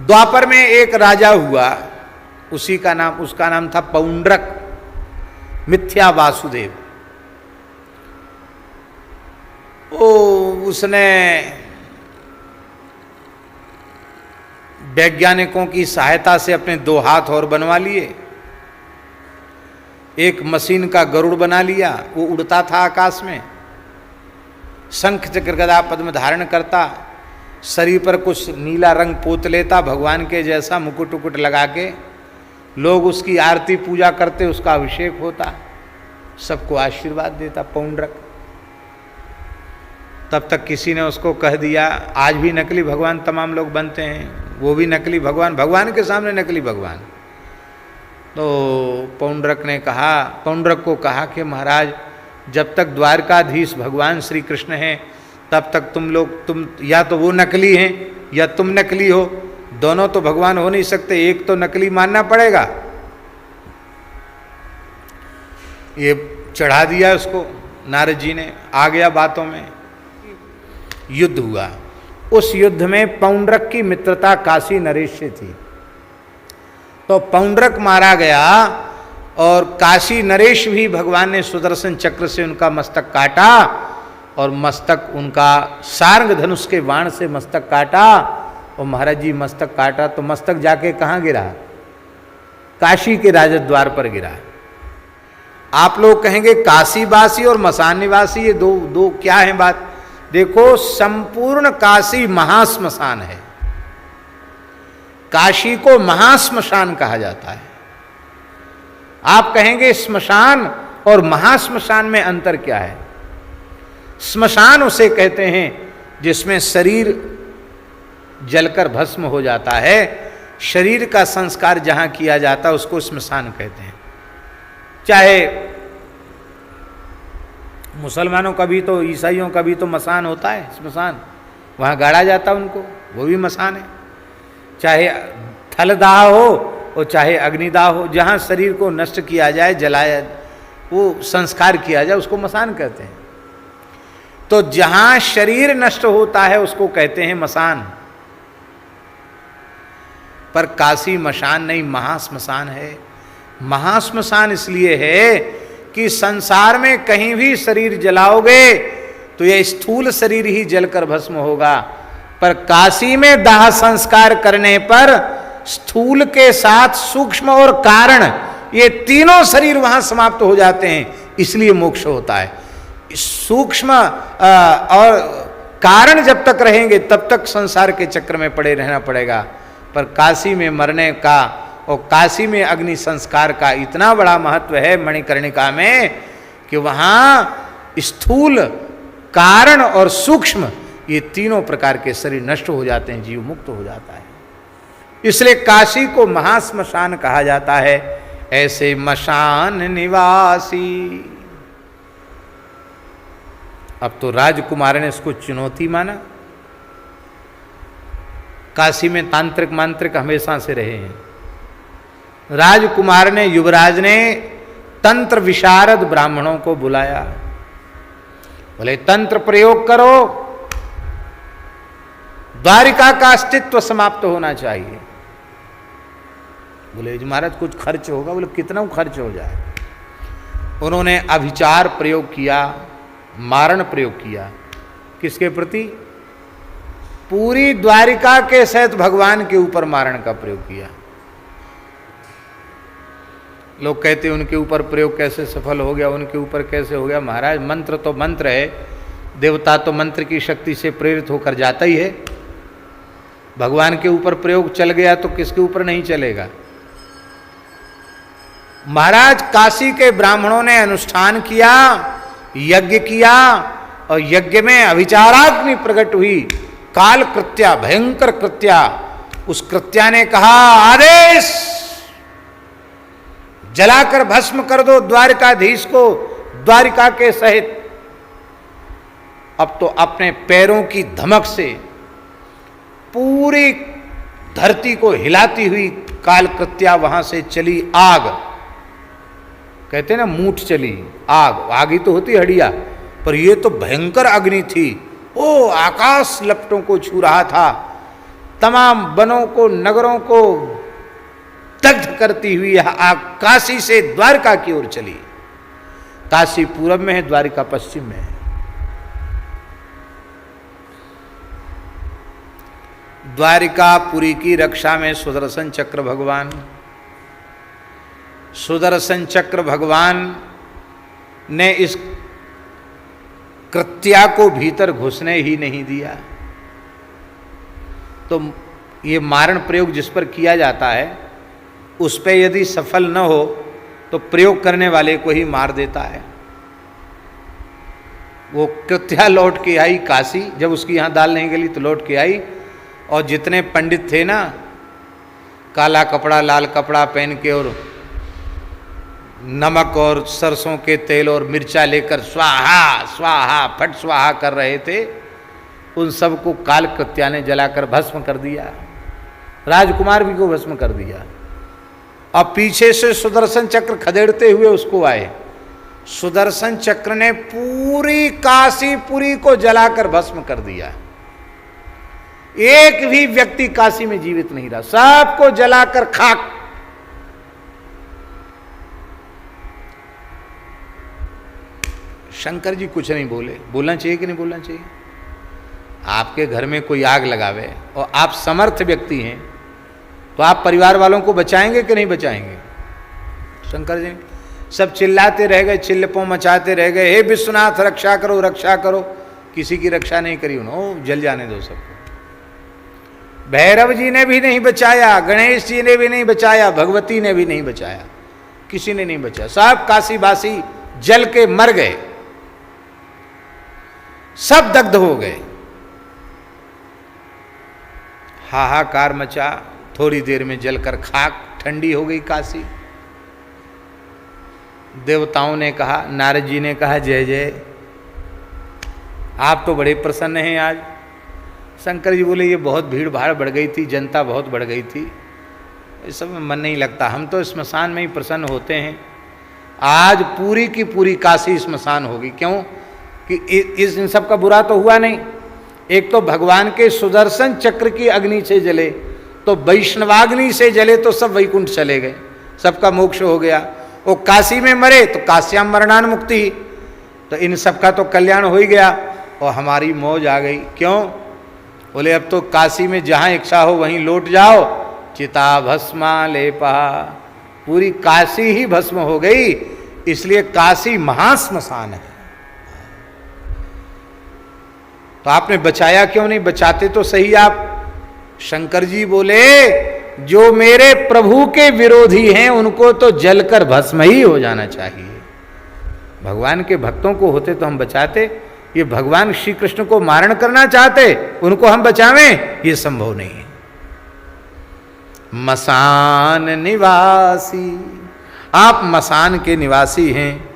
द्वापर में एक राजा हुआ, उसका नाम था पौंड्रक मिथ्या वासुदेव। उसने वैज्ञानिकों की सहायता से अपने 2 हाथ और बनवा लिए, एक मशीन का गरुड़ बना लिया, वो उड़ता था आकाश में, शंख चक्र गदा पद्म धारण करता, शरीर पर कुछ नीला रंग पोत लेता, भगवान के जैसा मुकुट उकुट लगा के, लोग उसकी आरती पूजा करते, उसका अभिषेक होता, सबको आशीर्वाद देता पौंड्रक। तब तक किसी ने उसको कह दिया, आज भी नकली भगवान तमाम लोग बनते हैं, वो भी नकली भगवान, भगवान के सामने नकली भगवान। तो पौंड्रक को कहा कि महाराज, जब तक द्वारकाधीश भगवान श्री कृष्ण हैं तब तक तुम या तो वो नकली हैं या तुम नकली हो, दोनों तो भगवान हो नहीं सकते, एक तो नकली मानना पड़ेगा। ये चढ़ा दिया उसको नारद जी ने, आ गया बातों में। युद्ध हुआ, उस युद्ध में पौंड्रक की मित्रता काशी नरेश से थी, तो पौंड्रक मारा गया और काशी नरेश भी भगवान ने सुदर्शन चक्र से उनका मस्तक काटा, और मस्तक उनका सारंग धनुष के बाण से मस्तक काटा, और महाराज जी मस्तक काटा तो मस्तक जाके कहाँ गिरा? काशी के राजद्वार पर गिरा। आप लोग कहेंगे काशीवासी और मसान निवासी ये दो क्या है बात? देखो, संपूर्ण काशी महाश्मशान है, काशी को महाश्मशान कहा जाता है। आप कहेंगे स्मशान और महाश्मशान में अंतर क्या है? श्मशान उसे कहते हैं जिसमें शरीर जलकर भस्म हो जाता है, शरीर का संस्कार जहां किया जाता है उसको श्मशान कहते हैं। चाहे मुसलमानों का भी तो, ईसाइयों का भी तो मसान होता है, श्मशान, वहां गाड़ा जाता उनको, वो भी मसान है। चाहे थलदाह हो और चाहे अग्निदाह हो, जहाँ शरीर को नष्ट किया जाए, जलाया, वो संस्कार किया जाए, उसको मसान कहते हैं। तो जहाँ शरीर नष्ट होता है उसको कहते हैं मसान। पर काशी मशान नहीं, महाश्मशान है। महाश्मशान इसलिए है कि संसार में कहीं भी शरीर जलाओगे तो यह स्थूल शरीर ही जलकर भस्म होगा, पर काशी में दाह संस्कार करने पर स्थूल के साथ सूक्ष्म और कारण, ये तीनों शरीर वहां समाप्त हो जाते हैं, इसलिए मोक्ष होता है। सूक्ष्म और कारण जब तक रहेंगे तब तक संसार के चक्र में पड़े रहना पड़ेगा, पर काशी में मरने का और काशी में अग्नि संस्कार का इतना बड़ा महत्व है मणिकर्णिका में कि वहां स्थूल, कारण और सूक्ष्म, ये तीनों प्रकार के शरीर नष्ट हो जाते हैं, जीव मुक्त हो जाता है। इसलिए काशी को महाश्मशान कहा जाता है। ऐसे मशान निवासी। अब तो राजकुमार ने इसको चुनौती माना। काशी में तांत्रिक मांत्रिक हमेशा से रहे हैं। राजकुमार ने, युवराज ने तंत्र विशारद ब्राह्मणों को बुलाया, बोले तंत्र प्रयोग करो, द्वारिका का अस्तित्व समाप्त होना चाहिए। बोले महाराज कुछ खर्च होगा? बोले कितना खर्च हो जाए? उन्होंने अभिचार प्रयोग किया, मारण प्रयोग किया। किसके प्रति? पूरी द्वारिका के सहित भगवान के ऊपर मारण का प्रयोग किया। लोग कहते हैं उनके ऊपर प्रयोग कैसे सफल हो गया, उनके ऊपर कैसे हो गया? महाराज मंत्र तो मंत्र है, देवता तो मंत्र की शक्ति से प्रेरित होकर जाता ही है। भगवान के ऊपर प्रयोग चल गया तो किसके ऊपर नहीं चलेगा? महाराज काशी के ब्राह्मणों ने अनुष्ठान किया, यज्ञ किया, और यज्ञ में अभिचाराग्नि प्रकट हुई, काल कृत्या, भयंकर कृत्या। उस कृत्या ने कहा आदेश, जलाकर भस्म कर दो द्वारिकाधीश को, द्वारिका के सहित। अब तो अपने पैरों की धमक से पूरी धरती को हिलाती हुई काल कृत्या वहां से चली आग। कहते ना मूठ चली आग, आग ही तो होती हड़िया, पर ये तो भयंकर अग्नि थी। ओ आकाश लपटों को छू रहा था। तमाम वनों को, नगरों को दग्ध करती हुई आग काशी से द्वारका की ओर चली। काशी पूरब में है, द्वारिका पश्चिम में है। द्वारिकापुरी की रक्षा में सुदर्शन चक्र भगवान, सुदर्शन चक्र भगवान ने इस कृत्या को भीतर घुसने ही नहीं दिया। तो ये मारण प्रयोग जिस पर किया जाता है उस पे यदि सफल न हो तो प्रयोग करने वाले को ही मार देता है। वो कृत्या लौट के आई काशी, जब उसकी यहाँ दाल नहीं गली तो लौट के आई, और जितने पंडित थे ना, काला कपड़ा लाल कपड़ा पहन के और नमक और सरसों के तेल और मिर्चा लेकर स्वाहा स्वाहा फट स्वाहा कर रहे थे, उन सबको काल कृत्या ने जलाकर भस्म कर दिया। राजकुमार भी को भस्म कर दिया। अब पीछे से सुदर्शन चक्र खदेड़ते हुए उसको आए। सुदर्शन चक्र ने पूरी काशीपुरी को जलाकर भस्म कर दिया। एक भी व्यक्ति काशी में जीवित नहीं रहा, सबको जलाकर खाक। शंकर जी कुछ नहीं बोले। बोलना चाहिए कि नहीं बोलना चाहिए? आपके घर में कोई आग लगावे और आप समर्थ व्यक्ति हैं तो आप परिवार वालों को बचाएंगे कि नहीं बचाएंगे? शंकर जी सब चिल्लाते रह गए, चिल्लपों मचाते रह गए, हे विश्वनाथ रक्षा करो रक्षा करो। किसी की रक्षा नहीं करी उन्होंने, जल जाने दो सबको। भैरव जी ने भी नहीं बचाया, गणेश जी ने भी नहीं बचाया, भगवती ने भी नहीं बचाया, किसी ने नहीं बचाया। सब काशीवासी जल के मर गए, सब दग्ध हो गए। हाहाकार मचा। थोड़ी देर में जलकर खाक, ठंडी हो गई काशी। देवताओं ने कहा, नारद जी ने कहा, जय जय, आप तो बड़े प्रसन्न हैं आज। शंकर जी बोले, ये बहुत भीड़ भाड़ बढ़ गई थी, जनता बहुत बढ़ गई थी, इस सब में मन नहीं लगता, हम तो स्मशान में ही प्रसन्न होते हैं। आज पूरी की पूरी काशी स्मशान होगी। क्यों कि इस इन सब का बुरा तो हुआ नहीं। एक तो भगवान के सुदर्शन चक्र की अग्नि से जले, तो वैष्णवाग्नि से जले तो सब वैकुंठ चले गए, सबका मोक्ष हो गया। वो काशी में मरे तो काश्याम मरणान मुक्ति, तो इन सब का तो कल्याण हो ही गया और हमारी मौज आ गई। क्यों? बोले अब तो काशी में जहाँ इच्छा हो वहीं लौट जाओ। चिता भस्मा लेपा, पूरी काशी ही भस्म हो गई, इसलिए काशी महाश्मशान है। तो आपने बचाया क्यों नहीं? बचाते तो सही आप। शंकर जी बोले, जो मेरे प्रभु के विरोधी हैं उनको तो जलकर भस्म ही हो जाना चाहिए। भगवान के भक्तों को होते तो हम बचाते, ये भगवान श्री कृष्ण को मारण करना चाहते, उनको हम बचावें, ये संभव नहीं है। मसान निवासी, आप मसान के निवासी हैं।